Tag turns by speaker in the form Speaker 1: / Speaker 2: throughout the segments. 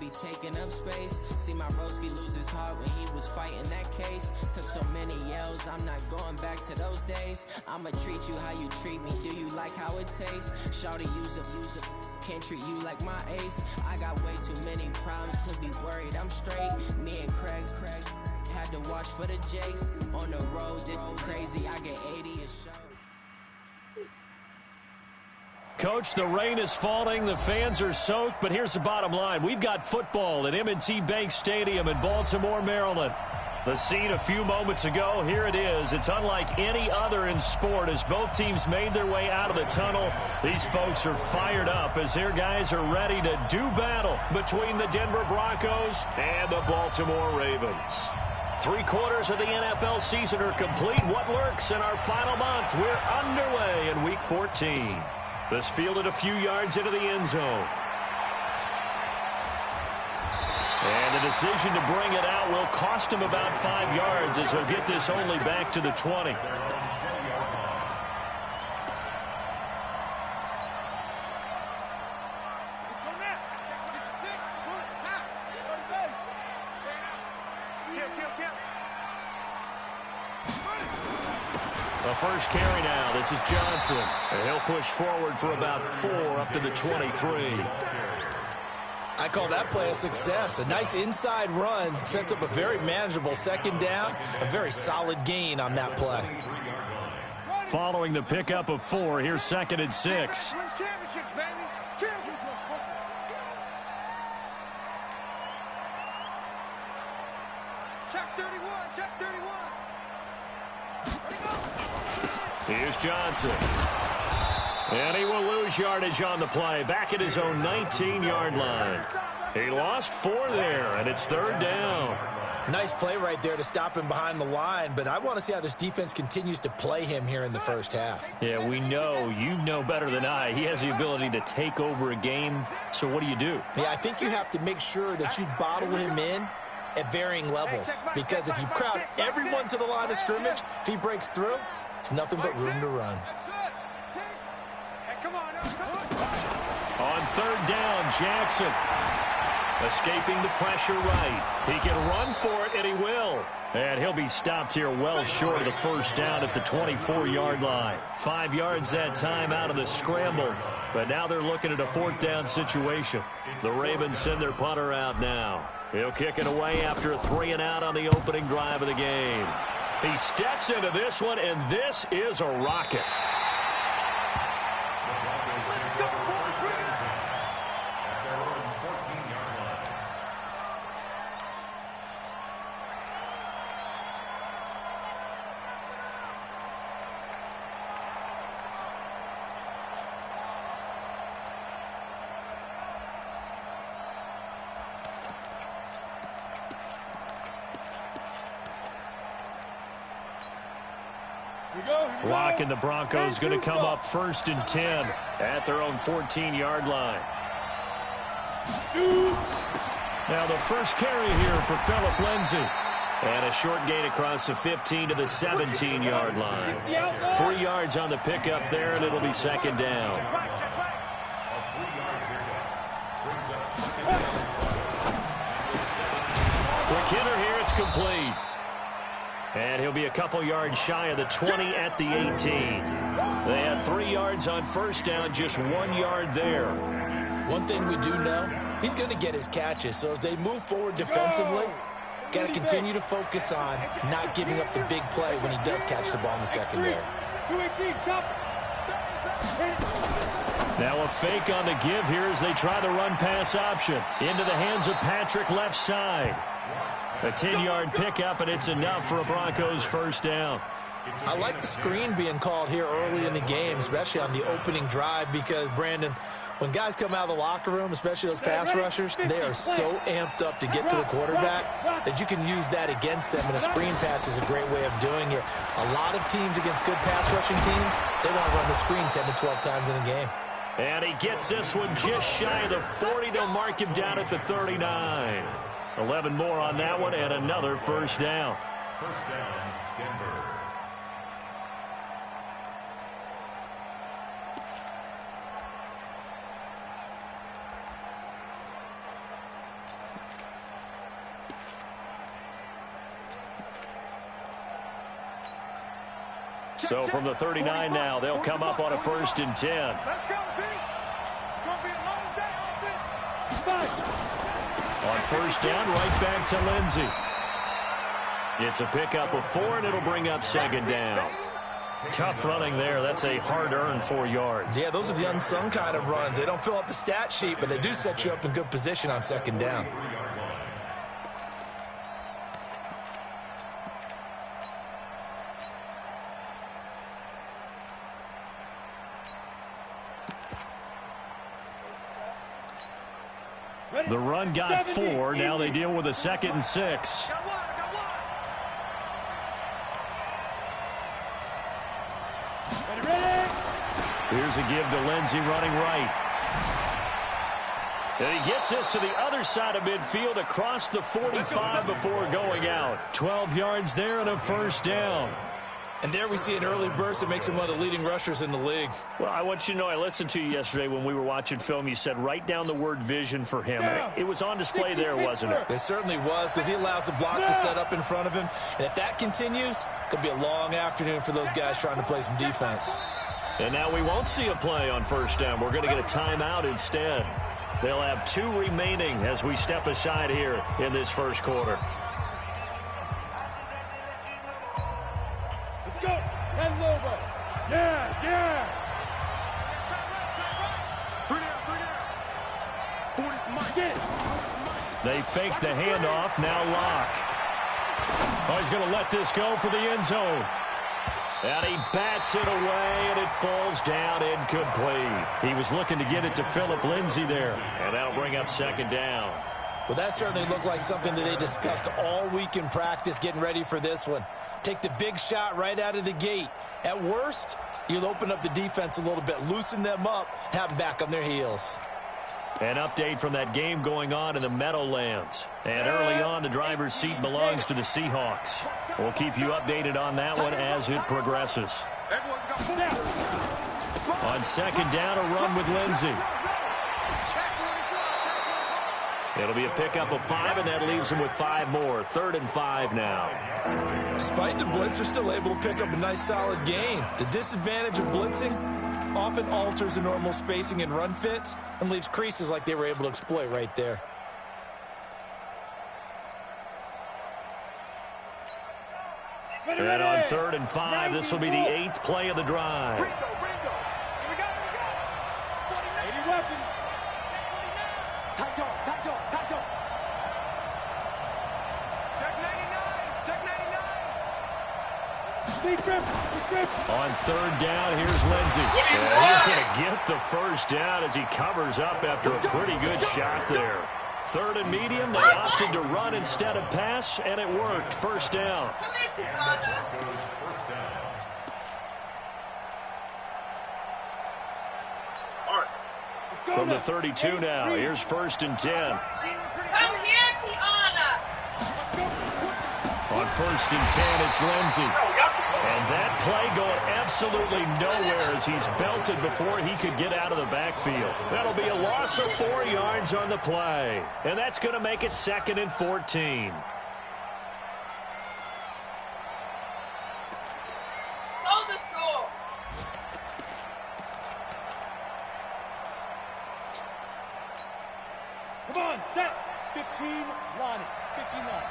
Speaker 1: be taking up space. See my broski lose his heart when he was fighting that case. Took so many yells, I'm not going back to those days. I'ma treat you how you treat me, do you like how it tastes? Shawty, use up, can't treat you like my ace. I got way too many problems to be worried, I'm straight. Me and Craig had to watch for the Jakes. On the road, did crazy, I get 80 a show.
Speaker 2: Coach, the rain is falling, the fans are soaked, but here's the bottom line. We've got football at M&T Bank Stadium in Baltimore, Maryland. The scene a few moments ago, here it is. It's unlike any other in sport as both teams made their way out of the tunnel. These folks are fired up as their guys are ready to do battle between the Denver Broncos and the Baltimore Ravens. 3/4 of the NFL season are complete. What lurks in our final month? We're underway in Week 14. This fielded a few yards into the end zone. And the decision to bring it out will cost him about 5 yards as he'll get this only back to the 20. The first carry now. This is Johnson. And he'll push forward for about 4 up to the 23.
Speaker 3: I call that play a success. A nice inside run sets up a very manageable second down. A very solid gain on that play.
Speaker 2: Following the pickup of 4, here's 2nd and 6. Here's Johnson. And he will lose yardage on the play. Back at his own 19-yard line. He lost 4 there, and it's 3rd down.
Speaker 3: Nice play right there to stop him behind the line, but I want to see how this defense continues to play him here in the first half.
Speaker 2: Yeah, we know. You know better than I. He has the ability to take over a game, so what do you do?
Speaker 3: Yeah, I think you have to make sure that you bottle him in at varying levels, because if you crowd everyone to the line of scrimmage, if he breaks through, it's nothing but room to run.
Speaker 2: On 3rd down, Jackson escaping the pressure right. He can run for it, and he will. And he'll be stopped here well short of the first down at the 24-yard line. 5 yards that time out of the scramble. But now they're looking at a 4th down situation. The Ravens send their punter out now. He'll kick it away after a 3-and-out on the opening drive of the game. He steps into this one, and this is a rocket. Lock and the Broncos going to come up 1st and 10 at their own 14-yard line. Now the first carry here for Phillip Lindsay. And a short gain across the 15 to the 17-yard line. 3 yards on the pickup there, and it'll be 2nd down. Quick hitter here, it's complete. And he'll be a couple yards shy of the 20 at the 18. They had 3 yards on first down, just 1 yard there.
Speaker 3: One thing we do know, he's going to get his catches. So as they move forward defensively, got to continue to focus on not giving up the big play when he does catch the ball in the secondary.
Speaker 2: Now a fake on the give here as they try the run-pass option. Into the hands of Patrick left side. A 10-yard pickup, and it's enough for a Broncos first down.
Speaker 3: I like the screen being called here early in the game, especially on the opening drive, because, Brandon, when guys come out of the locker room, especially those pass rushers, they are so amped up to get to the quarterback that you can use that against them, and a screen pass is a great way of doing it. A lot of teams against good pass rushing teams, they want to run the screen 10 to 12 times in a game.
Speaker 2: And he gets this one just shy of the 40. They'll mark him down at the 39. 11 more on that one, and another first down.
Speaker 4: First down, Denver.
Speaker 2: So from the 39 now, they'll come up on a 1st and 10.
Speaker 5: Let's go, team. It's going to be a long day offense.
Speaker 2: On 1st down, right back to Lindsey. It's a pickup of 4, and it'll bring up 2nd down. Tough running there. That's a hard-earned 4 yards.
Speaker 3: Yeah, those are the unsung kind of runs. They don't fill up the stat sheet, but they do set you up in good position on 2nd down.
Speaker 2: The run got 4. Now they deal with a 2nd and 6. Here's a give to Lindsey running right. And he gets this to the other side of midfield across the 45 before going out. 12 yards there and a 1st down.
Speaker 3: And there we see an early burst that makes him one of the leading rushers in the league.
Speaker 2: Well, I want you to know, I listened to you yesterday when we were watching film. You said write down the word vision for him. It was on display there, wasn't it?
Speaker 3: It certainly was, because he allows the blocks to set up in front of him. And if that continues, it'll be a long afternoon for those guys trying to play some defense.
Speaker 2: And now we won't see a play on 1st down. We're going to get a timeout instead. They'll have 2 remaining as we step aside here in this 1st quarter.
Speaker 5: Let's go. 10 Lobo. Yeah. 3 down.
Speaker 2: They fake the handoff. Now Locke. Oh, he's going to let this go for the end zone. And he bats it away, and it falls down incomplete. He was looking to get it to Phillip Lindsey there. And that'll bring up 2nd down.
Speaker 3: Well, that certainly looked like something that they discussed all week in practice, getting ready for this one. Take the big shot right out of the gate. At worst, you'll open up the defense a little bit, loosen them up, have them back on their heels.
Speaker 2: An update from that game going on in the Meadowlands. And early on, the driver's seat belongs to the Seahawks. We'll keep you updated on that one as it progresses. On 2nd down, a run with Lindsey. It'll be a pickup of 5, and that leaves him with 5 more. 3rd and 5 now.
Speaker 3: Despite the blitz, they're still able to pick up a nice, solid gain. The disadvantage of blitzing often alters the normal spacing and run fits and leaves creases like they were able to exploit right there.
Speaker 2: And on 3rd and 5, this will be the 8th play of the drive.
Speaker 5: Here we go. 80 weapons. Tight dog. Check 99.
Speaker 2: On 3rd down, here's Lindsey. And he's going to get the 1st down as he covers up after a pretty good shot there. 3rd and medium, they opted to run instead of pass, and it worked. 1st down. From the 32 now, here's 1st and 10. On 1st and 10, it's Lindsey. And that play going absolutely nowhere as he's belted before he could get out of the backfield. That'll be a loss of 4 yards on the play. And that's going to make it 2nd and 14.
Speaker 5: Come on, set. 15 line. 15 line.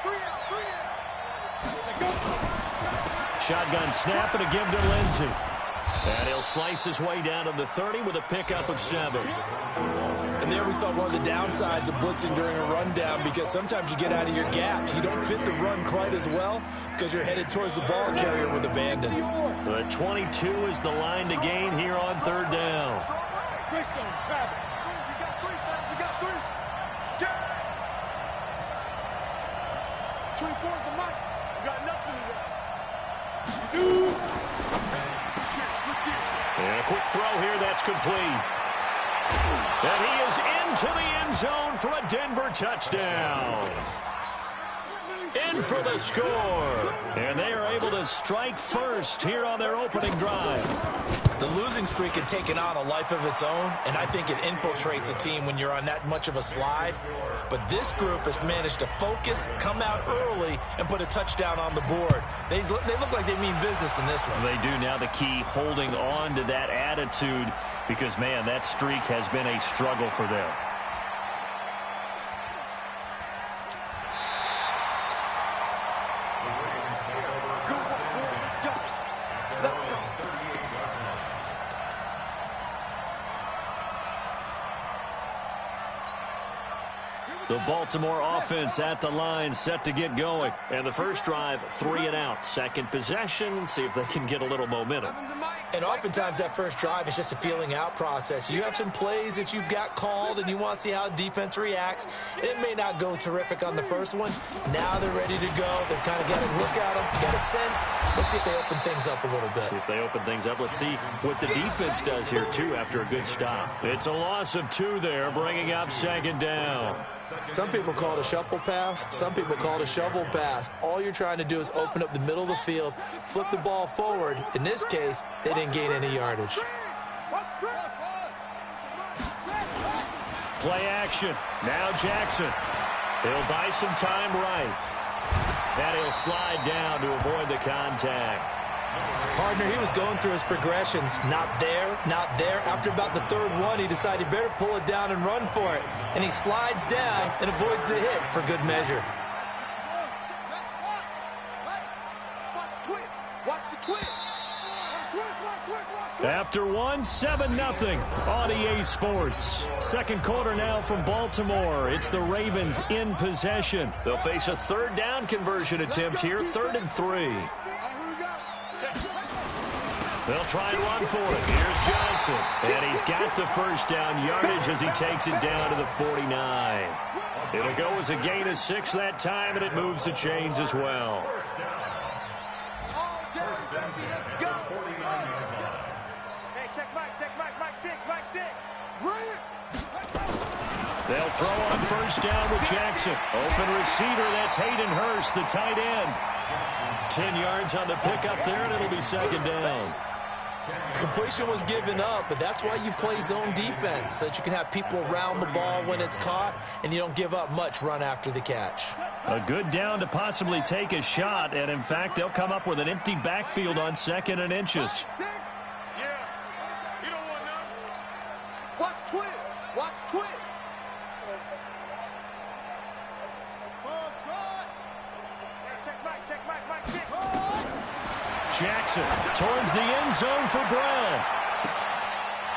Speaker 5: Three out.
Speaker 2: Shotgun snap and a give to Lindsey. And he'll slice his way down to the 30 with a pickup of 7.
Speaker 3: And there we saw one of the downsides of blitzing during a rundown, because sometimes you get out of your gaps. You don't fit the run quite as well because you're headed towards the ball carrier with abandon.
Speaker 2: The 22 is the line to gain here on 3rd down. And a quick throw here, that's complete. And he is into the end zone for a Denver touchdown. in for the score. And they are able to strike first here on their opening drive.
Speaker 3: The losing streak had taken on a life of its own, and I think it infiltrates a team when you're on that much of a slide. But this group has managed to focus, come out early, and put a touchdown on the board. They look like they mean business in this one.
Speaker 2: They do. Now the key, holding on to that attitude, because, man, that streak has been a struggle for them. The Baltimore offense at the line, set to get going. And the first drive, 3 and out. Second possession, see if they can get a little momentum.
Speaker 3: And oftentimes that first drive is just a feeling out process. You have some plays that you've got called and you want to see how defense reacts. It may not go terrific on the first one. Now they're ready to go. They've kind of got a look at them, got a sense. Let's see if they open things up a little bit.
Speaker 2: See if they open things up. Let's see what the defense does here, too, after a good stop. It's a loss of 2 there, bringing up second down.
Speaker 3: Some people call it a shuffle pass. Some people call it a shovel pass. All you're trying to do is open up the middle of the field, flip the ball forward. In this case, they didn't gain any yardage.
Speaker 2: Play action. Now Jackson. He'll buy some time right. And he'll slide down to avoid the contact.
Speaker 3: Partner, he was going through his progressions. Not there, not there. After about the third one, he decided he better pull it down and run for it. And he slides down and avoids the hit for good measure.
Speaker 2: After one, 7-0 on EA Sports. Second quarter now from Baltimore. It's the Ravens in possession. They'll face a third down conversion attempt here, 3rd and 3. They'll try and run for it. Here's Johnson. And he's got the first down yardage as he takes it down to the 49. It'll go as a gain of 6 that time, and it moves the chains as well. They'll throw on first down with Jackson. Open receiver, that's Hayden Hurst, the tight end. 10 yards on the pickup there, and it'll be second down.
Speaker 3: Completion was given up, but that's why you play zone defense, so that you can have people around the ball when it's caught, and you don't give up much run after the catch.
Speaker 2: A good down to possibly take a shot, and in fact, they'll come up with an empty backfield on 2nd and inches.
Speaker 5: Watch twist. Watch twist.
Speaker 2: Jackson towards the end zone for Brown.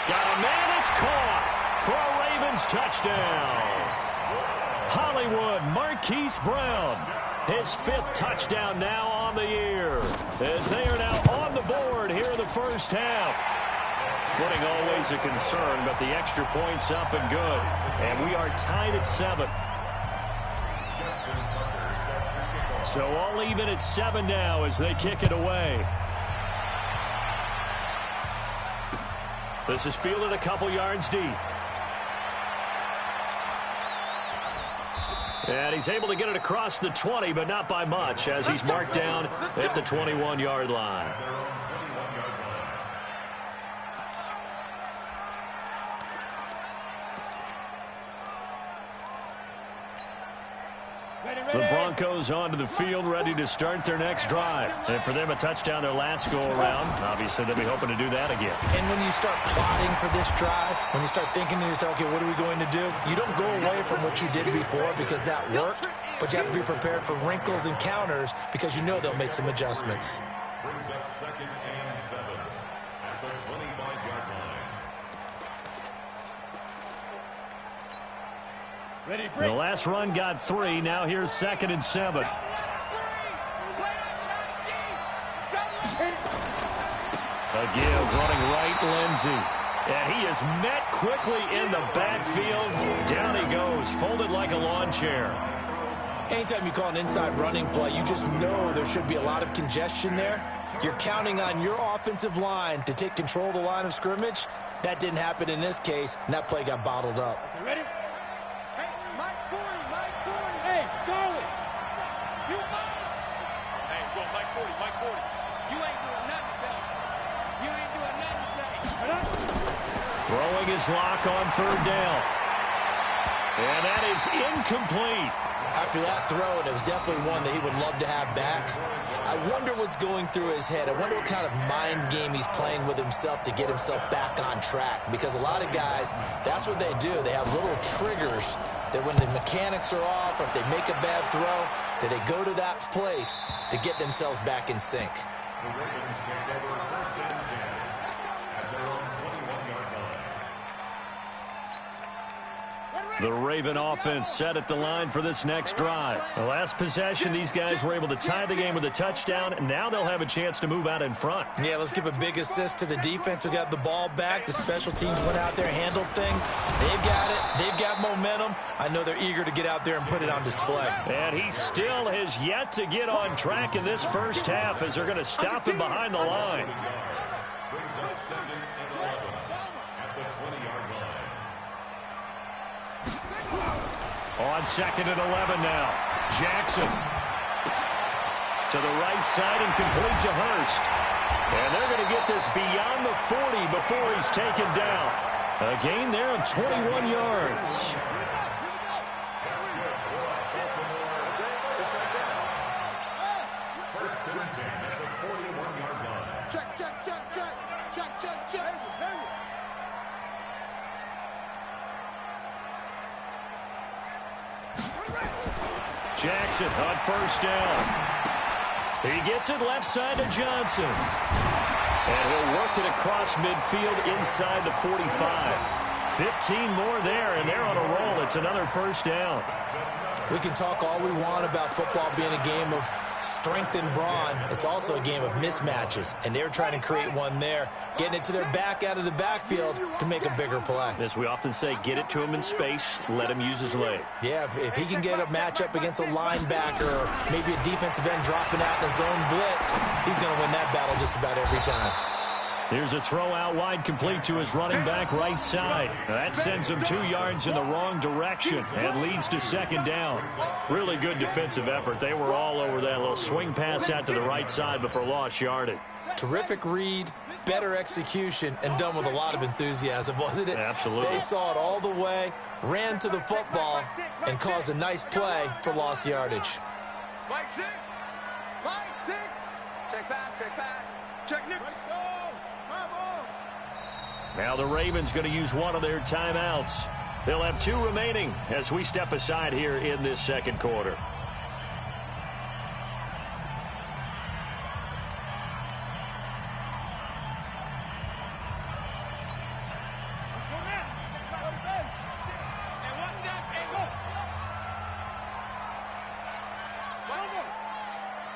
Speaker 2: Got a man, it's caught for a Ravens touchdown. Hollywood Marquise Brown, his 5th touchdown now on the year, as they are now on the board here in the first half. Footing always a concern, but the extra points up and good. And we are tied at 7. So all even at 7 now as they kick it away. This is fielded a couple yards deep. And he's able to get it across the 20, but not by much, as he's marked down at the 21-yard line. The Broncos onto the field, ready to start their next drive. And for them, a touchdown their last go-around. Obviously, they'll be hoping to do that again.
Speaker 3: And when you start plotting for this drive, when you start thinking to yourself, okay, what are we going to do? You don't go away from what you did before because that worked, but you have to be prepared for wrinkles and counters because you know they'll make some adjustments.
Speaker 4: Brings up 2nd and 7 at the 25-yard line.
Speaker 2: The last run got 3. Now here's 2nd and 7. A give running right, Lindsey. And he is met quickly in the backfield. Down he goes, folded like a lawn chair.
Speaker 3: Anytime you call an inside running play, you just know there should be a lot of congestion there. You're counting on your offensive line to take control of the line of scrimmage. That didn't happen in this case, and that play got bottled up.
Speaker 5: Ready? Hey, Mike 40, Mike 40. Hey, Charlie. 40, Mike 40. You ain't doing nothing today. You ain't doing nothing today.
Speaker 2: Throwing his lock on third down. And that is incomplete.
Speaker 3: After that throw, and it was definitely one that he would love to have back. I wonder what's going through his head. I wonder what kind of mind game he's playing with himself to get himself back on track. Because a lot of guys, that's what they do. They have little triggers that when the mechanics are off or if they make a bad throw, that they go to that place to get themselves back in sync.
Speaker 4: The Ravens take over first and 10 at their own 21-yard line.
Speaker 2: The Raven offense set at the line for this next drive. The last possession, these guys were able to tie the game with a touchdown, and now they'll have a chance to move out in front.
Speaker 3: Yeah, let's give a big assist to the defense who got the ball back. The special teams went out there, handled things. They've got it. They've got momentum. I know they're eager to get out there and put it on display.
Speaker 2: And he still has yet to get on track in this first half as they're going to stop him behind the line.
Speaker 4: Brings up 2nd and 11 at the 20-yard line.
Speaker 2: On 2nd and 11 now. Jackson to the right side and complete to Hurst. And they're going to get this beyond the 40 before he's taken down. A gain there of 21 yards.
Speaker 4: First and 10 at the 41-yard line.
Speaker 5: Check.
Speaker 2: Jackson on first down. He gets it left side to Johnson. And he'll work it across midfield inside the 45. 15 more there, and they're on a roll. It's another first down.
Speaker 3: We can talk all we want about football being a game of strength and brawn. It's also a game of mismatches, and they're trying to create one there, getting it to their back out of the backfield to make a bigger play.
Speaker 2: As we often say, get it to him in space, let him use his leg.
Speaker 3: Yeah, if he can get a matchup against a linebacker or maybe a defensive end dropping out in a zone blitz, he's going to win that battle just about every time.
Speaker 2: Here's a throw out wide complete to his running back right side. That sends him 2 yards in the wrong direction and leads to second down. Really good defensive effort. They were all over that little swing pass out to the right side before lost yardage.
Speaker 3: Terrific read, better execution, and done with a lot of enthusiasm, wasn't it?
Speaker 2: Absolutely.
Speaker 3: They saw it all the way, ran to the football, and caused a nice play for lost yardage.
Speaker 5: Mike 6. Check back. Check Nick.
Speaker 2: Now the Ravens going to use one of their timeouts. They'll have 2 remaining as we step aside here in this second quarter.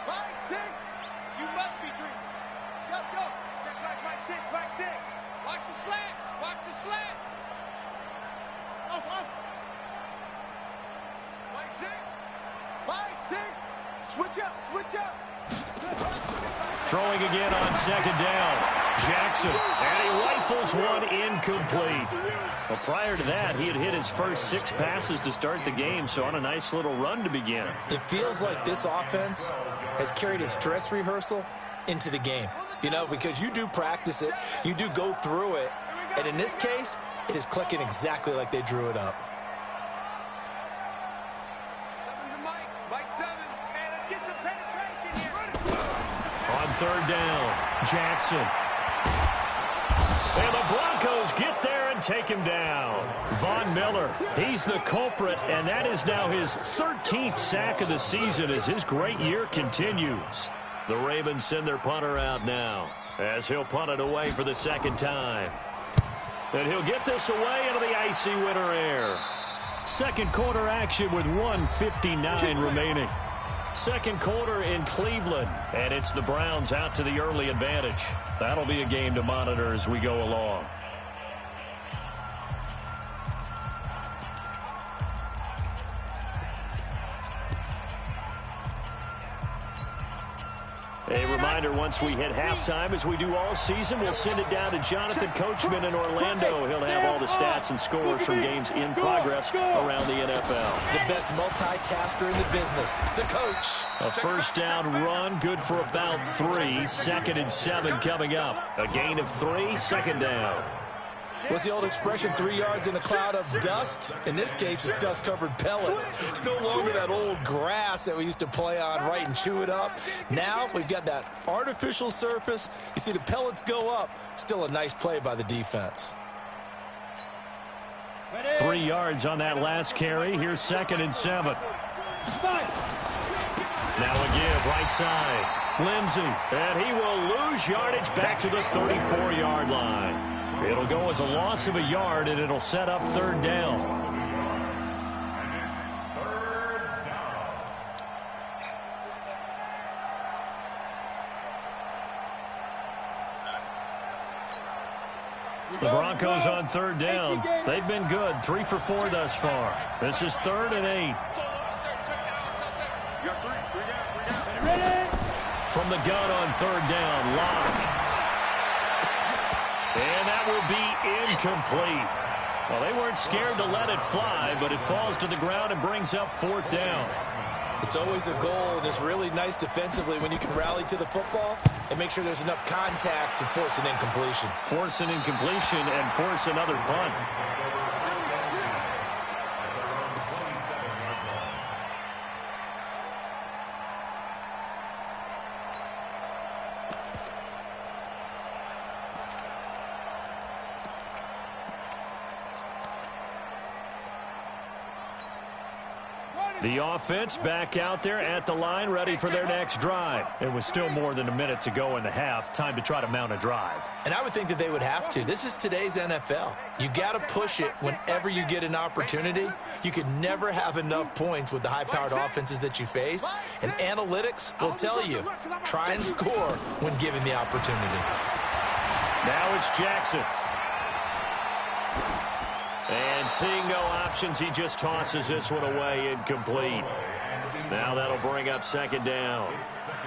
Speaker 5: Mike 6. You must be dreaming. Go. Check Mike 6. Watch the slant. Off. Mike 6. Switch up.
Speaker 2: Throwing again on second down. Jackson, and he rifles one incomplete. Well, prior to that, he had hit his first 6 passes to start the game, so on a nice little run to begin.
Speaker 3: It feels like this offense has carried its dress rehearsal into the game. You know, because you do practice it, you do go through it, and in this case, it is clicking exactly like they drew it up.
Speaker 5: 7's a Mike 7. Man, let's get some penetration here.
Speaker 2: On third down, Jackson. And the Broncos get there and take him down. Von Miller, he's the culprit, and that is now his 13th sack of the season as his great year continues. The Ravens send their punter out now as he'll punt it away for the second time. And he'll get this away into the icy winter air. Second quarter action with 1:59 remaining. Second quarter in Cleveland, and it's the Browns out to the early advantage. That'll be a game to monitor as we go along. A reminder, once we hit halftime, as we do all season, we'll send it down to Jonathan Coachman in Orlando. He'll have all the stats and scores from games in progress around the NFL.
Speaker 3: The best multitasker in the business, the coach.
Speaker 2: A first down run, good for about 3. 2nd and 7 coming up. A gain of 3, 2nd down.
Speaker 3: What's the old expression, 3 yards in a cloud of dust? In this case, it's dust-covered pellets. It's no longer that old grass that we used to play on, right, and chew it up. Now we've got that artificial surface. You see the pellets go up. Still a nice play by the defense.
Speaker 2: 3 yards on that last carry. Here's 2nd and 7. Now a give, right side. Lindsey, and he will lose yardage back to the 34-yard line. It'll go as a loss of a yard, and it'll set up 3rd down.
Speaker 4: And it's 3rd down.
Speaker 2: The Broncos on 3rd down. They've been good, 3 for 4 thus far. This is 3rd and 8. From the gun on 3rd down, Locke. And that will be incomplete. Well, they weren't scared to let it fly, but it falls to the ground and brings up 4th down.
Speaker 3: It's always a goal, and it's really nice defensively when you can rally to the football and make sure there's enough contact to force an incompletion.
Speaker 2: Force an incompletion and force another punt. The offense back out there at the line, ready for their next drive. It was still more than a minute to go in the half. Time to try to mount a drive.
Speaker 3: And I would think that they would have to. This is today's NFL. You got to push it whenever you get an opportunity. You can never have enough points with the high-powered offenses that you face. And analytics will tell you, try and score when given the opportunity.
Speaker 2: Now it's Jackson. And seeing no options, he just tosses this one away, incomplete. Now that'll bring up 2nd down.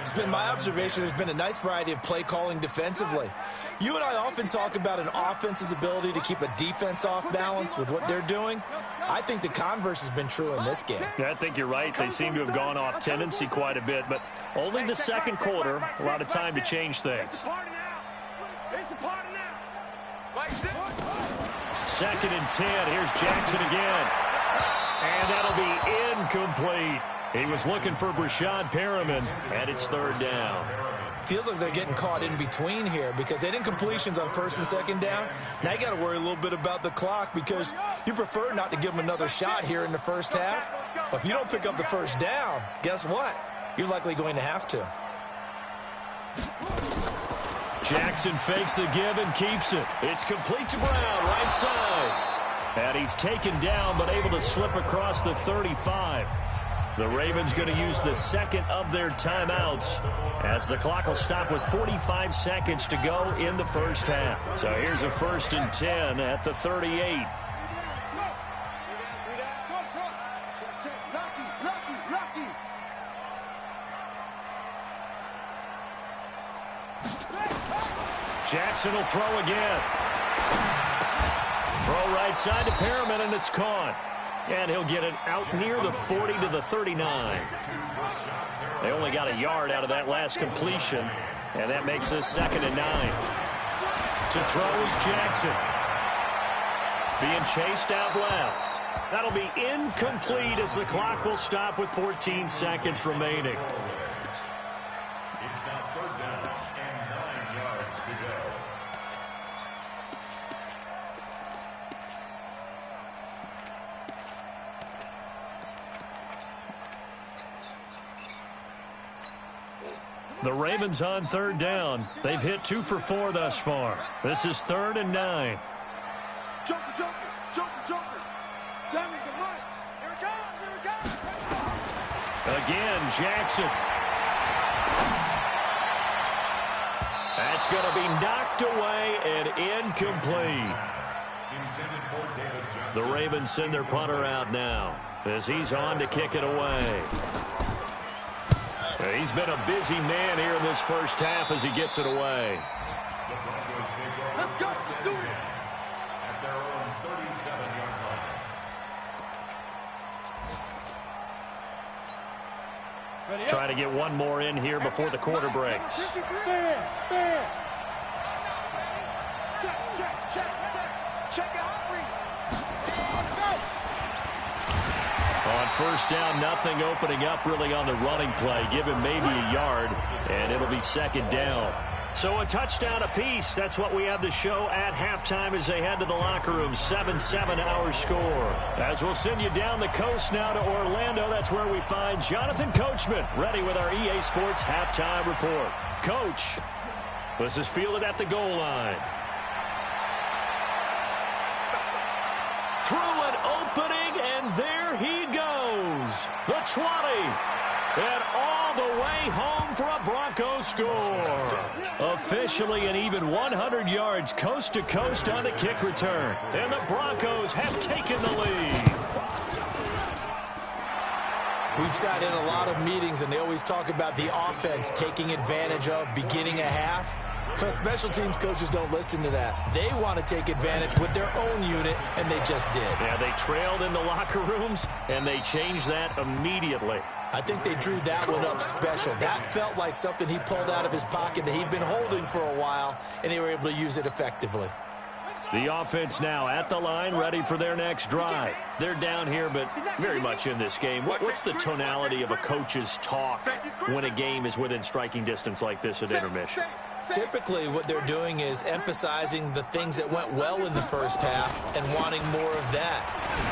Speaker 3: It's been my observation there's been a nice variety of play calling defensively. You and I often talk about an offense's ability to keep a defense off balance with what they're doing. I think the converse has been true in this game.
Speaker 2: Yeah, I think you're right. They seem to have gone off tendency quite a bit, but only the 2nd quarter, a lot of time to change things. 2nd and 10. Here's Jackson again. And that'll be incomplete. He was looking for Brashad Perriman, and it's 3rd down.
Speaker 3: Feels like they're getting caught in between here because they did completions on 1st and 2nd down. Now you got to worry a little bit about the clock because you prefer not to give them another shot here in the first half. But if you don't pick up the 1st down, guess what? You're likely going to have to.
Speaker 2: Jackson fakes the give and keeps it. It's complete to Brown, right side. And he's taken down but able to slip across the 35. The Ravens going to use the 2nd of their timeouts as the clock will stop with 45 seconds to go in the first half. So here's a 1st and 10 at the 38. Jackson will throw again. Throw right side to Perriman, and it's caught. And he'll get it out near the 40 to the 39. They only got a yard out of that last completion, and that makes this 2nd and 9. To throw is Jackson. Being chased out left. That'll be incomplete as the clock will stop with 14 seconds remaining.
Speaker 4: It's now 3rd down and 9 yards to go.
Speaker 2: The Ravens on 3rd down. They've hit 2 for 4 thus far. This is 3rd and 9.
Speaker 5: Joker. Tammy's the mic. Here it goes.
Speaker 2: Again, Jackson. That's going to be knocked away and incomplete. The Ravens send their punter out now as he's on to kick it away. He's been a busy man here in this first half as he gets it away.
Speaker 4: Let's go. Let's do it. At their own 37-yard line.
Speaker 2: Trying to get one more in here before the quarter breaks.
Speaker 5: Check it out, read.
Speaker 2: On first down, nothing opening up really on the running play. Give him maybe a yard, and it'll be second down. So a touchdown apiece. That's what we have to show at halftime as they head to the locker room. 7-7 our score. As we'll send you down the coast now to Orlando, that's where we find Jonathan Coachman ready with our EA Sports halftime report. Coach, this is fielded at the goal line. Through an opening, and there he goes. The 20. And all the way home for a Bronco score. Officially an even 100 yards coast to coast on the kick return. And the Broncos have taken the lead.
Speaker 3: We've sat in a lot of meetings, and they always talk about the offense taking advantage of beginning a half. But special teams coaches don't listen to that. They want to take advantage with their own unit, and they just did.
Speaker 2: Yeah, they trailed in the locker rooms, and they changed that immediately.
Speaker 3: I think they drew that one up special. That felt like something he pulled out of his pocket that he'd been holding for a while, and they were able to use it effectively.
Speaker 2: The offense now at the line, ready for their next drive. They're down here, but very much in this game. What's the tonality of a coach's talk when a game is within striking distance like this at intermission?
Speaker 3: Typically, what they're doing is emphasizing the things that went well in the first half and wanting more of that.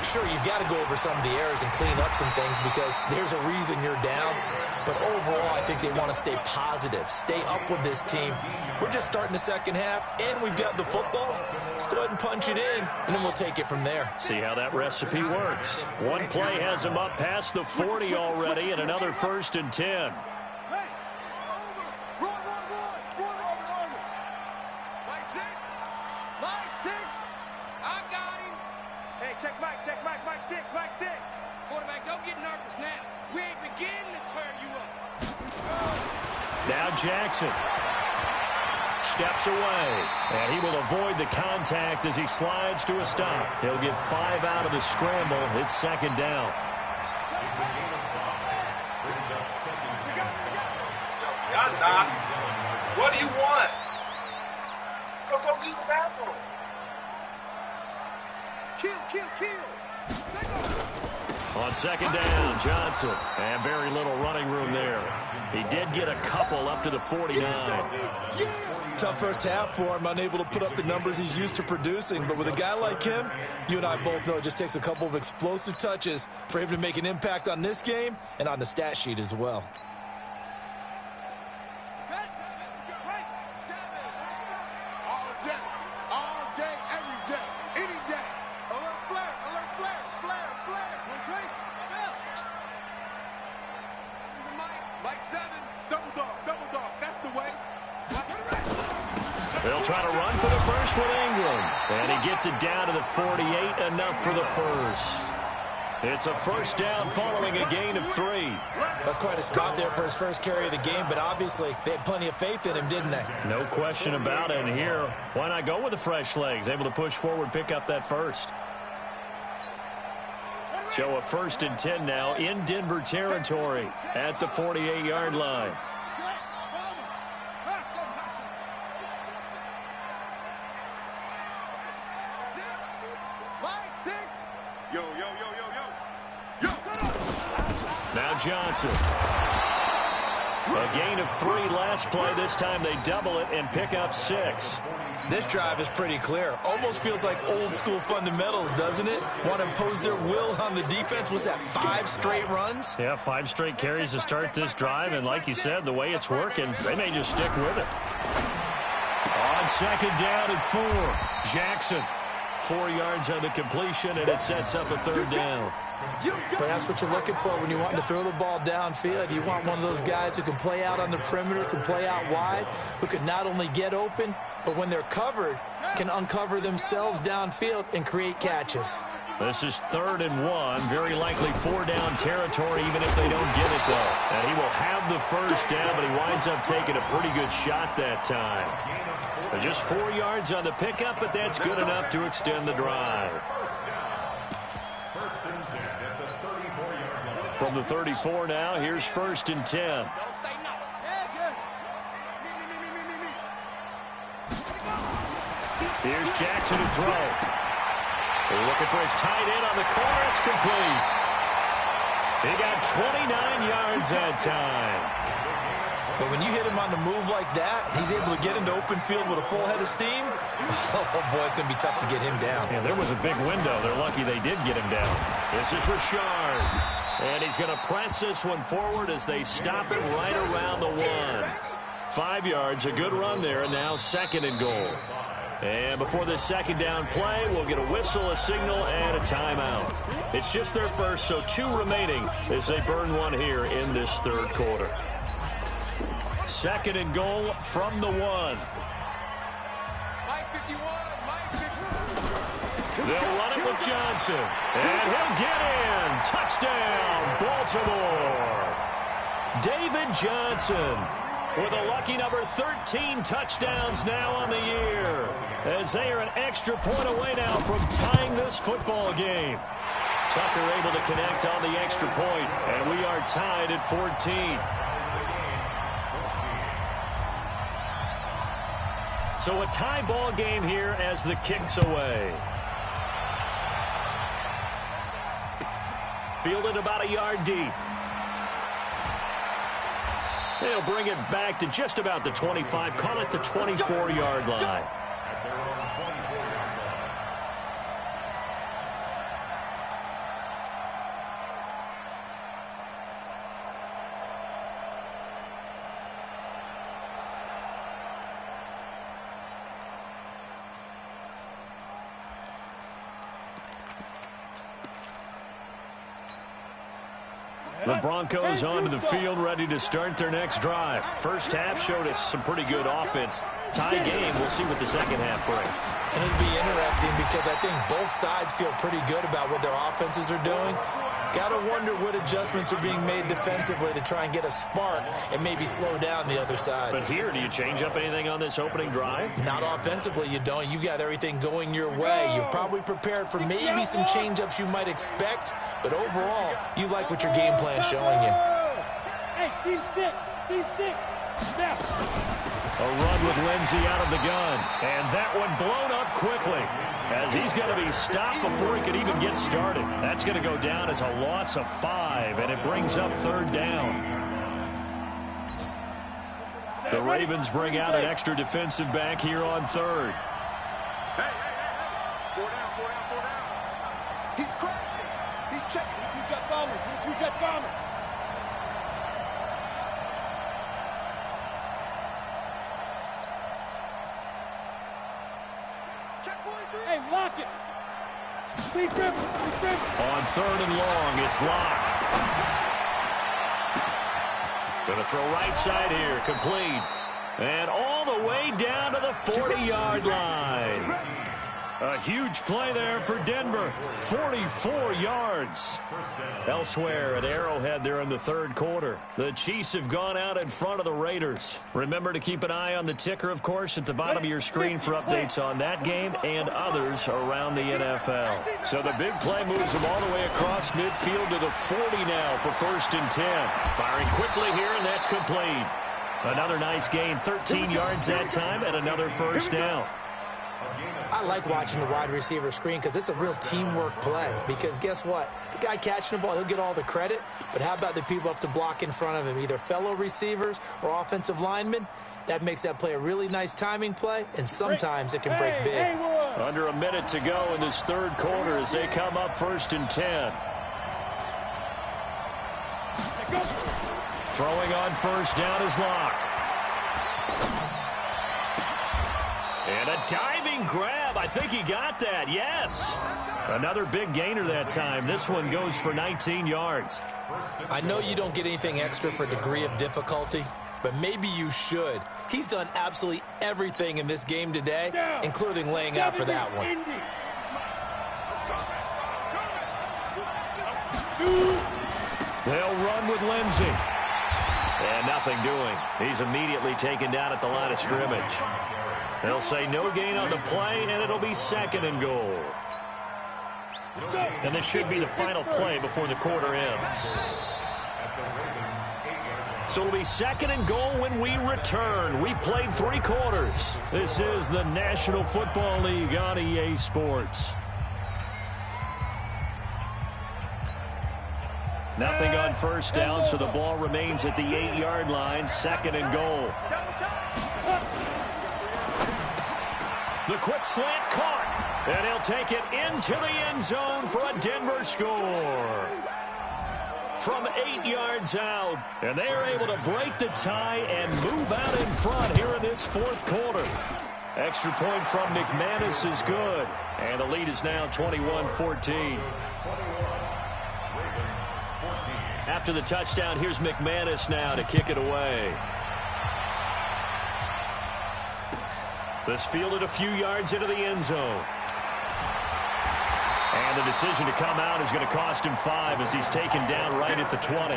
Speaker 3: Sure, you've got to go over some of the errors and clean up some things because there's a reason you're down. But overall, I think they want to stay positive, stay up with this team. We're just starting the second half, and we've got the football. Let's go ahead and punch it in, and then we'll take it from there.
Speaker 2: See how that recipe works. One play has them up past the 40 already, and another 1st and 10.
Speaker 5: Mike 6. Quarterback, don't get nervous now. We ain't beginning to tear you up.
Speaker 2: Now Jackson steps away, and he will avoid the contact as he slides to a stop. He'll get 5 out of the scramble. It's second down.
Speaker 6: What do you want? So go use the bathroom. Kill.
Speaker 2: On second down, Johnson. And very little running room there. He did get a couple up to the 49.
Speaker 3: Tough first half for him, unable to put up the numbers he's used to producing. But with a guy like him, you and I both know it just takes a couple of explosive touches for him to make an impact on this game and on the stat sheet as well.
Speaker 2: They'll try to run for the first with Ingram. And he gets it down to the 48, enough for the first. It's a first down following a gain of 3.
Speaker 3: That's quite a spot there for his first carry of the game, but obviously they had plenty of faith in him, didn't they?
Speaker 2: No question about it. And here, why not go with the fresh legs? Able to push forward, pick up that first. So a 1st and 10 now in Denver territory at the 48-yard line. Now Johnson. A gain of 3 last play. This time they double it and pick up 6.
Speaker 3: This drive is pretty clear. Almost feels like old school fundamentals, doesn't it? Want to impose their will on the defense. Was that 5 straight runs?
Speaker 2: Yeah, 5 straight carries to start this drive. And like you said, the way it's working, they may just stick with it. On second down and 4. Jackson. 4 yards on the completion, and it sets up a 3rd down.
Speaker 3: But that's what you're looking for when you want to throw the ball downfield. You want one of those guys who can play out on the perimeter, can play out wide, who can not only get open, but when they're covered, can uncover themselves downfield and create catches.
Speaker 2: This is 3rd and 1. Very likely 4-down territory, even if they don't get it, though. And he will have the first down, but he winds up taking a pretty good shot that time. Just 4 yards on the pickup, but that's good enough to extend the drive.
Speaker 4: First and 10 at the 34-yard line.
Speaker 2: From the 34 now, here's 1st and 10.
Speaker 5: Don't say nothing.
Speaker 2: Here's Jackson to throw. They're looking for his tight end on the corner. It's complete. He got 29 yards that time.
Speaker 3: But when you hit him on the move like that, he's able to get into open field with a full head of steam. Oh, boy, it's going to be tough to get him down.
Speaker 2: Yeah, there was a big window. They're lucky they did get him down. This is Richard. And he's going to press this one forward as they stop it right around the 1. 5 yards, a good run there, and now 2nd and goal. And before this 2nd down play, we'll get a whistle, a signal, and a timeout. It's just their first, so 2 remaining as they burn one here in this 3rd quarter. 2nd and goal from the 1.
Speaker 5: Mike 51, Mike 51.
Speaker 2: They'll run it with Johnson. And he'll get in. Touchdown, Baltimore. David Johnson with a lucky number 13 touchdowns now on the year, as they are an extra point away now from tying this football game. Tucker able to connect on the extra point, and we are tied at 14. So a tie ball game here as the kick's away. Fielded about a yard deep. They'll bring it back to just about the 25. Call it the 24-yard line.
Speaker 4: At their own 24-yard line.
Speaker 2: The Broncos onto the field, ready to start their next drive. First half showed us some pretty good offense. Tie game, we'll see what the second half brings.
Speaker 3: And it'll be interesting because I think both sides feel pretty good about what their offenses are doing. Got to wonder what adjustments are being made defensively to try and get a spark and maybe slow down the other side.
Speaker 2: But here, do you change up anything on this opening drive?
Speaker 3: Not offensively, you don't. You got everything going your way. You've probably prepared for maybe some change-ups you might expect, but overall, you like what your game plan's showing you.
Speaker 5: Hey, team 6, team 6. Step.
Speaker 2: A run with Lindsey out of the gun, and that one blown up quickly, as he's going to be stopped before he could even get started. That's going to go down as a loss of 5, and it brings up 3rd down. The Ravens bring out an extra defensive back here on 3rd.
Speaker 6: Hey. 4 down. He's crazy. He's checking.
Speaker 5: Two-jet bombers. Two-jet bombers. Hey, lock it. Please grip.
Speaker 2: On 3rd and long, it's Locke. Going to throw right side here, complete. And all the way down to the 40-yard line. A huge play there for Denver. 44 yards. Elsewhere at Arrowhead there in the 3rd quarter, the Chiefs have gone out in front of the Raiders. Remember to keep an eye on the ticker, of course, at the bottom of your screen for updates on that game and others around the NFL. So the big play moves them all the way across midfield to the 40 now for 1st and 10. Firing quickly here, and that's complete. Another nice gain, 13 yards that time, and another 1st down.
Speaker 3: I like watching the wide receiver screen because it's a real teamwork play. Because guess what? The guy catching the ball, he'll get all the credit. But how about the people up to block in front of him, either fellow receivers or offensive linemen? That makes that play a really nice timing play, and sometimes it can break big.
Speaker 2: Under a minute to go in this 3rd quarter as they come up 1st and 10. Throwing on 1st down is Locke. And a diving grab. I think he got that. Yes. Another big gainer that time. This one goes for 19 yards.
Speaker 3: I know you don't get anything extra for degree of difficulty, but maybe you should. He's done absolutely everything in this game today, including laying out for that one.
Speaker 2: They'll run with Lindsey. And nothing doing. He's immediately taken down at the line of scrimmage. They'll say no gain on the play, and it'll be 2nd and goal.
Speaker 7: And this should be the final play before the quarter ends.
Speaker 2: So it'll be 2nd and goal when we return. We've played 3 quarters. This is the National Football League on EA Sports. Nothing on first down, so the ball remains at the 8-yard line, 2nd and goal. The quick slant caught, and he'll take it into the end zone for a Denver score. From 8 yards out, and they are able to break the tie and move out in front here in this 4th quarter. Extra point from McManus is good, and the lead is now 21-14. After the touchdown, here's McManus now to kick it away. This fielded a few yards into the end zone. And the decision to come out is going to cost him 5 as he's taken down right at the 20.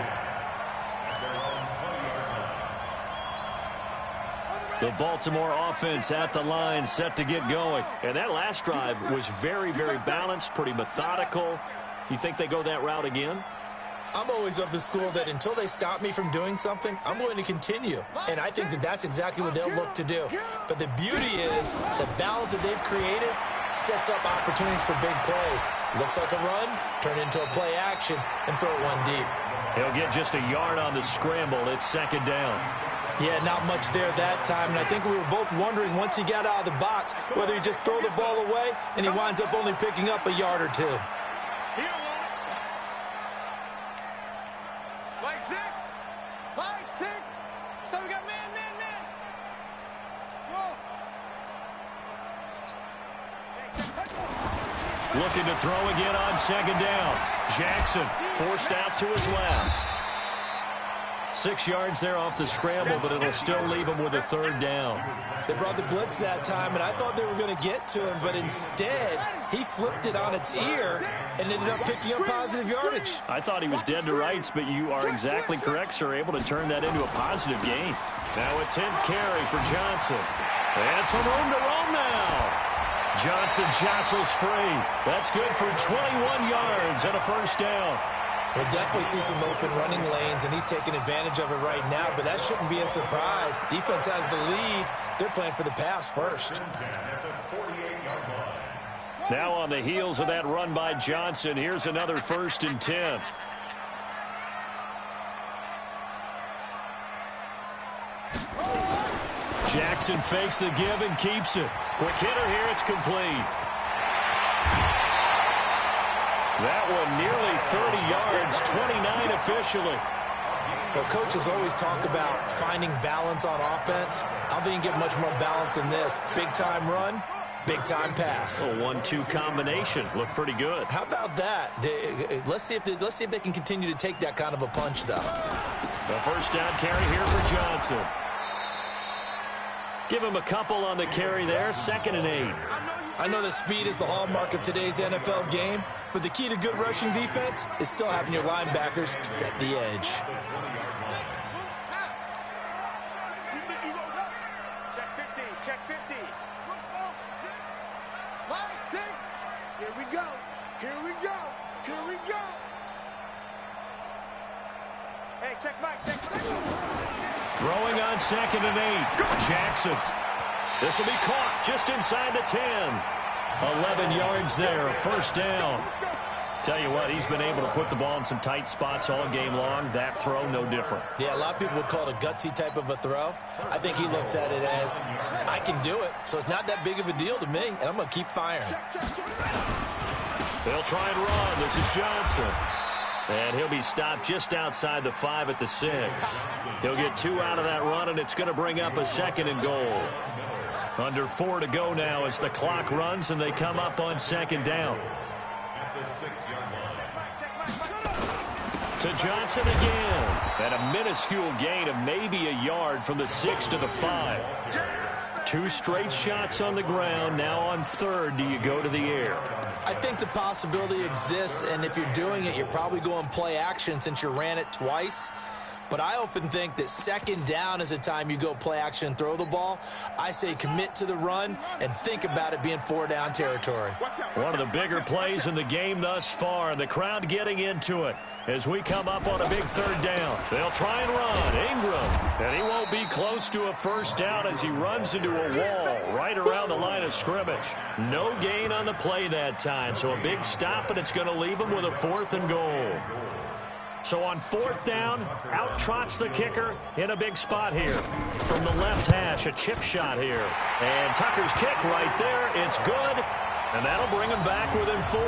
Speaker 2: The Baltimore offense at the line, set to get going. And that last drive was very, very balanced, pretty methodical. You think they go that route again?
Speaker 3: I'm always of the school that until they stop me from doing something, I'm going to continue. And I think that that's exactly what they'll look to do. But the beauty is the balance that they've created sets up opportunities for big plays. Looks like a run, turn into a play action, and throw it one deep.
Speaker 2: He'll get just a yard on the scramble. It's 2nd down.
Speaker 3: Yeah, not much there that time. And I think we were both wondering once he got out of the box whether he just throw the ball away and he winds up only picking up a yard or 2.
Speaker 2: Looking to throw again on 2nd down. Jackson forced out to his left. 6 yards there off the scramble, but it'll still leave him with a 3rd down.
Speaker 3: They brought the blitz that time, and I thought they were going to get to him, but instead he flipped it on its ear and ended up picking up positive yardage.
Speaker 2: I thought he was dead to rights, but you are exactly correct, sir. Able to turn that into a positive gain. Now a 10th carry for Johnson. And some room to roam now. Johnson jostles free. That's good for 21 yards and a 1st down.
Speaker 3: We'll definitely see some open running lanes, and he's taking advantage of it right now, but that shouldn't be a surprise. Defense has the lead. They're playing for the pass first.
Speaker 2: Now on the heels of that run by Johnson, here's another 1st and 10. Jackson fakes the give and keeps it. Quick hitter here, it's complete. That one nearly 30 yards, 29 officially.
Speaker 3: Well, coaches always talk about finding balance on offense. I don't think you can get much more balance than this. Big-time run, big-time pass.
Speaker 2: A 1-2 combination. Looked pretty good.
Speaker 3: How about that? Let's see if they can continue to take that kind of a punch, though.
Speaker 2: The 1st down carry here for Johnson. Give him a couple on the carry there. 2nd and 8.
Speaker 3: I know that speed is the hallmark of today's NFL game, but the key to good rushing defense is still having your linebackers set the edge.
Speaker 5: Check 50, check 50. Mike, 6. Here we go, here we go, here we go. Hey, check Mike, check Mike.
Speaker 2: Throwing on 2nd and 8. Jackson. This will be caught just inside the 10. 11 yards there, a 1st down. Tell you what, he's been able to put the ball in some tight spots all game long. That throw, no different.
Speaker 3: Yeah, a lot of people would call it a gutsy type of a throw. I think he looks at it as, I can do it, so it's not that big of a deal to me, and I'm going to keep firing.
Speaker 2: They'll try and run. This is Johnson. And he'll be stopped just outside the 5 at the 6. He'll get 2 out of that run, and it's going to bring up a 2nd and goal. Under 4 to go now as the clock runs, and they come up on 2nd down. To Johnson again. And a minuscule gain of maybe a yard from the 6 to the 5. 2 straight shots on the ground. Now on third, do you go to the air?
Speaker 3: I think the possibility exists, and if you're doing it, you're probably going play action since you ran it twice. But I often think that second down is a time you go play action and throw the ball. I say commit to the run and think about it being 4-down territory.
Speaker 2: One of the bigger plays in the game thus far, and the crowd getting into it as we come up on a big third down. They'll try and run. Ingram, and he won't be close to a first down as he runs into a wall right around the line of scrimmage. No gain on the play that time, so a big stop, and it's going to leave him with a 4th and goal. So on 4th down, out trots the kicker in a big spot here. From the left hash, a chip shot here. And Tucker's kick right there. It's good, and that'll bring him back within 4.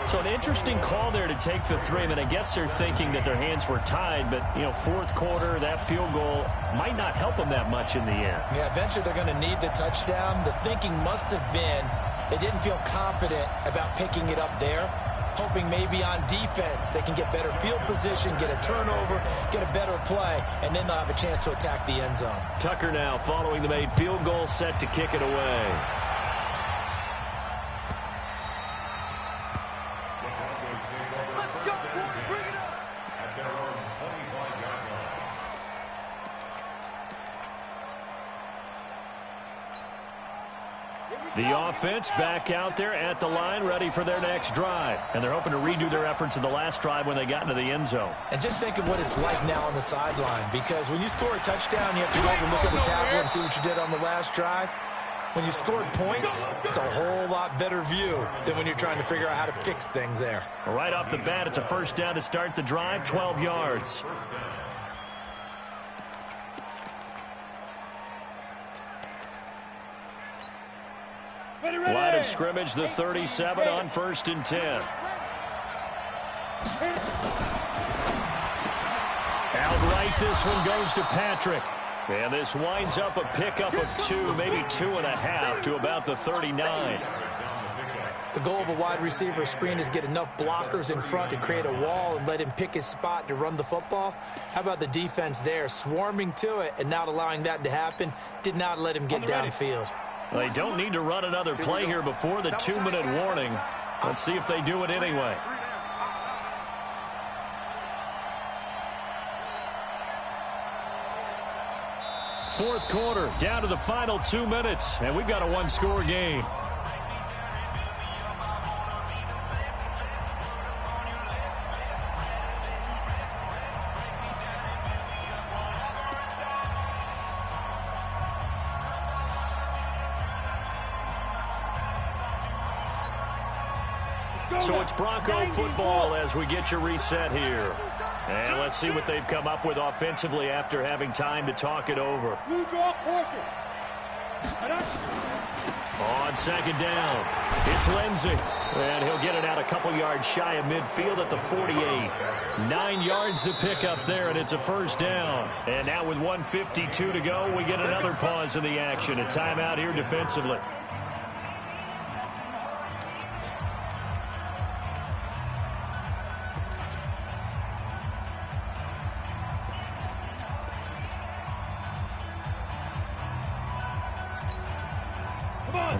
Speaker 2: So an interesting call there to take the 3. I mean, I guess they're thinking that their hands were tied, but, you know, 4th quarter, that field goal might not help them that much in the end.
Speaker 3: Yeah, eventually they're going to need the touchdown. The thinking must have been they didn't feel confident about picking it up there, hoping maybe on defense they can get better field position, get a turnover, get a better play, and then they'll have a chance to attack the end zone.
Speaker 2: Tucker now following the made field goal, set to kick it away. The offense back out there at the line, ready for their next drive. And they're hoping to redo their efforts in the last drive when they got into the end zone.
Speaker 3: And just think of what it's like now on the sideline, because when you score a touchdown, you have to go over and look at the tablet and see what you did on the last drive. When you scored points, it's a whole lot better view than when you're trying to figure out how to fix things there.
Speaker 2: Right off the bat, it's a first down to start the drive, 12 yards. Line of scrimmage, the 37 on 1st and 10. Outright, this one goes to Patrick. And this winds up a pickup of 2, maybe 2.5 to about the 39.
Speaker 3: The goal of a wide receiver screen is get enough blockers in front to create a wall and let him pick his spot to run the football. How about the defense there, swarming to it and not allowing that to happen? Did not let him get downfield.
Speaker 2: They don't need to run another play here before the 2-minute warning. Let's see if they do it anyway. Fourth quarter, down to the final 2 minutes, and we've got a 1-score game. So it's Bronco football as we get you reset here. And let's see what they've come up with offensively after having time to talk it over. On second down, it's Lindsey. And he'll get it out a couple yards shy of midfield at the 48. 9 yards to pick up there, and it's a first down. And now with 1:52 to go, we get another pause in the action. A timeout here defensively.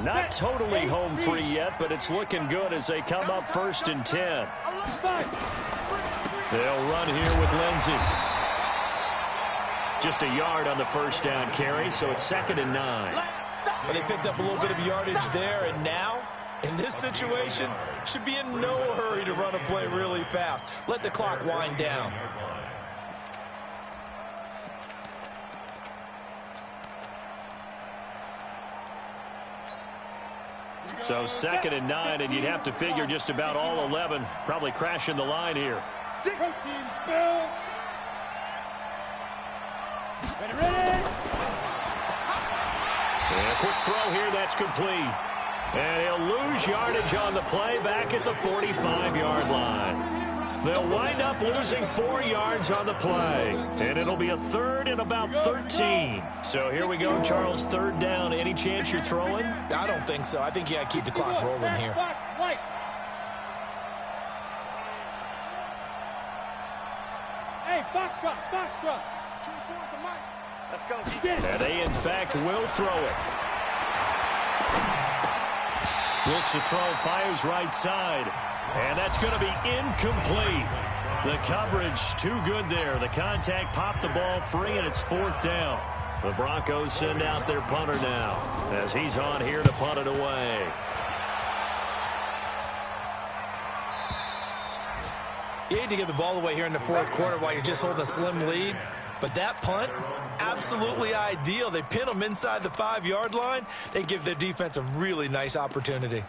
Speaker 2: Not totally home free yet, but it's looking good as they come up 1st and 10. They'll run here with Lindsey. Just a yard on the first down carry, so it's 2nd and 9.
Speaker 3: But they picked up a little bit of yardage there, and now, in this situation, should be in no hurry to run a play really fast. Let the clock wind down.
Speaker 2: So 2nd and 9, and you'd have to figure just about all 11 probably crashing the line here.
Speaker 5: Ready.
Speaker 2: And a quick throw here, that's complete. And he'll lose yardage on the play back at the 45-yard line. They'll wind up losing 4 yards on the play. And it'll be a 3rd and about 13. So here we go, Charles, 3rd down. Any chance you're throwing?
Speaker 3: I don't think so. I think you got to keep the clock rolling here.
Speaker 5: Hey, box drop. Let's go.
Speaker 2: And they, in fact, will throw it. Looks to throw, fires right side. And that's going to be incomplete. The coverage too good there. The contact popped the ball free, and it's 4th down. The Broncos send out their punter now as he's on here to punt it away.
Speaker 3: You hate to give the ball away here in the 4th quarter while you're just holding a slim lead. But that punt, absolutely ideal. They pin them inside the 5-yard line. They give their defense a really nice opportunity.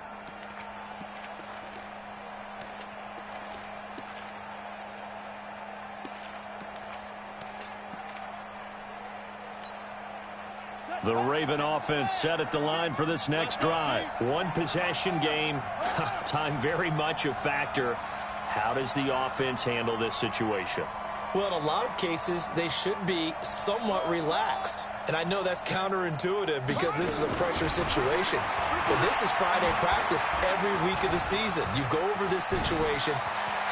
Speaker 2: The Raven offense set at the line for this next drive. One possession game. Time very much a factor. How does the offense handle this situation?
Speaker 3: Well, in a lot of cases, they should be somewhat relaxed. And I know that's counterintuitive because this is a pressure situation. But this is Friday practice every week of the season. You go over this situation,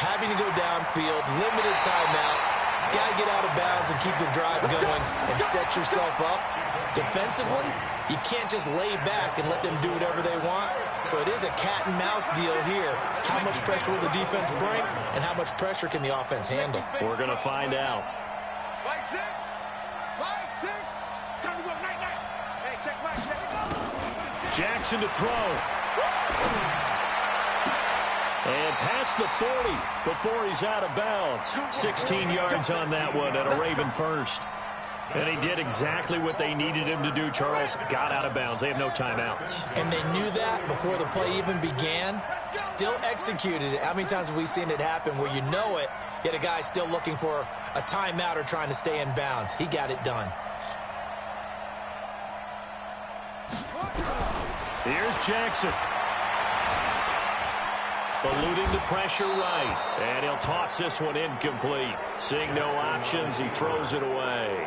Speaker 3: having to go downfield, limited timeouts, got to get out of bounds and keep the drive going and set yourself up. Defensively, you can't just lay back and let them do whatever they want. So it is a cat-and-mouse deal here. How much pressure will the defense bring, and how much pressure can the offense handle?
Speaker 2: We're going to find out.
Speaker 5: Flag 6. Flag 6. Time to go. Night, night. Hey, check flag. Check.
Speaker 2: Jackson to throw. And past the 40 before he's out of bounds. 16 yards on that one at a Raven first. And he did exactly what they needed him to do, Charles. Got out of bounds. They have no timeouts.
Speaker 3: And they knew that before the play even began. Still executed it. How many times have we seen it happen where you know it, yet a guy still looking for a timeout or trying to stay in bounds? He got it done.
Speaker 2: Here's Jackson. Eluding the pressure right. And he'll toss this one incomplete. Seeing no options, he throws it away.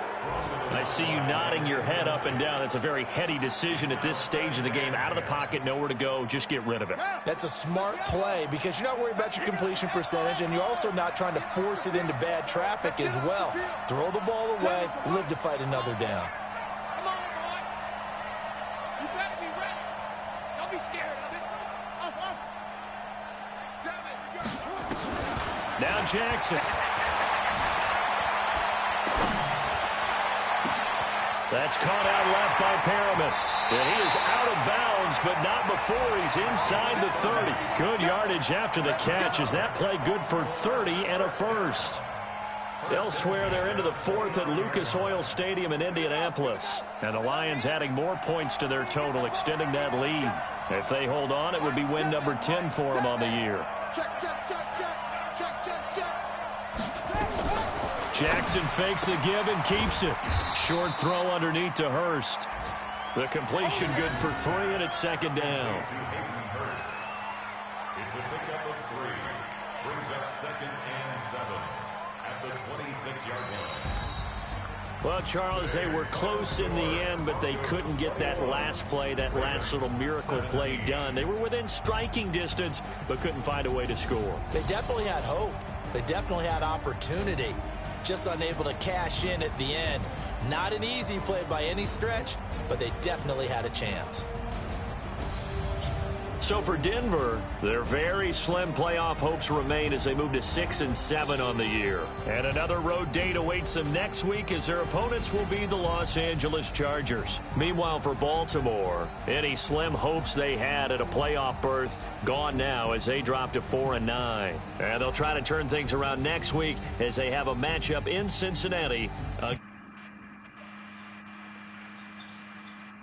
Speaker 2: I see you nodding your head up and down. That's a very heady decision at this stage of the game. Out of the pocket, nowhere to go. Just get rid of it.
Speaker 3: That's a smart play because you're not worried about your completion percentage, and you're also not trying to force it into bad traffic as well. Throw the ball away, live to fight another down.
Speaker 5: Come on, boy. You better be ready. Don't be scared of it.
Speaker 2: Now Jackson. That's caught out left by Perriman. And he is out of bounds, but not before he's inside the 30. Good yardage after the catch. Is that play good for 30 and a first? Elsewhere, they're into the 4th at Lucas Oil Stadium in Indianapolis. And the Lions adding more points to their total, extending that lead. If they hold on, it would be win number 10 for them on the year.
Speaker 5: Check, check, check, check. Check, check, check.
Speaker 2: Jackson fakes the give and keeps it. Short throw underneath to Hurst. The completion good for 3, and it's 2nd down.
Speaker 4: It's a pickup of 3. Brings up 2nd and 7 at the 26-yard line.
Speaker 2: Well, Charles, they were close in the end, but they couldn't get that last play, that last little miracle play done. They were within striking distance, but couldn't find a way to score.
Speaker 3: They definitely had hope. They definitely had opportunity. Just unable to cash in at the end. Not an easy play by any stretch, but they definitely had a chance.
Speaker 2: So for Denver, their very slim playoff hopes remain as they move to 6-7 on the year. And another road date awaits them next week as their opponents will be the Los Angeles Chargers. Meanwhile, for Baltimore, any slim hopes they had at a playoff berth gone now as they drop to 4-9. And they'll try to turn things around next week as they have a matchup in Cincinnati.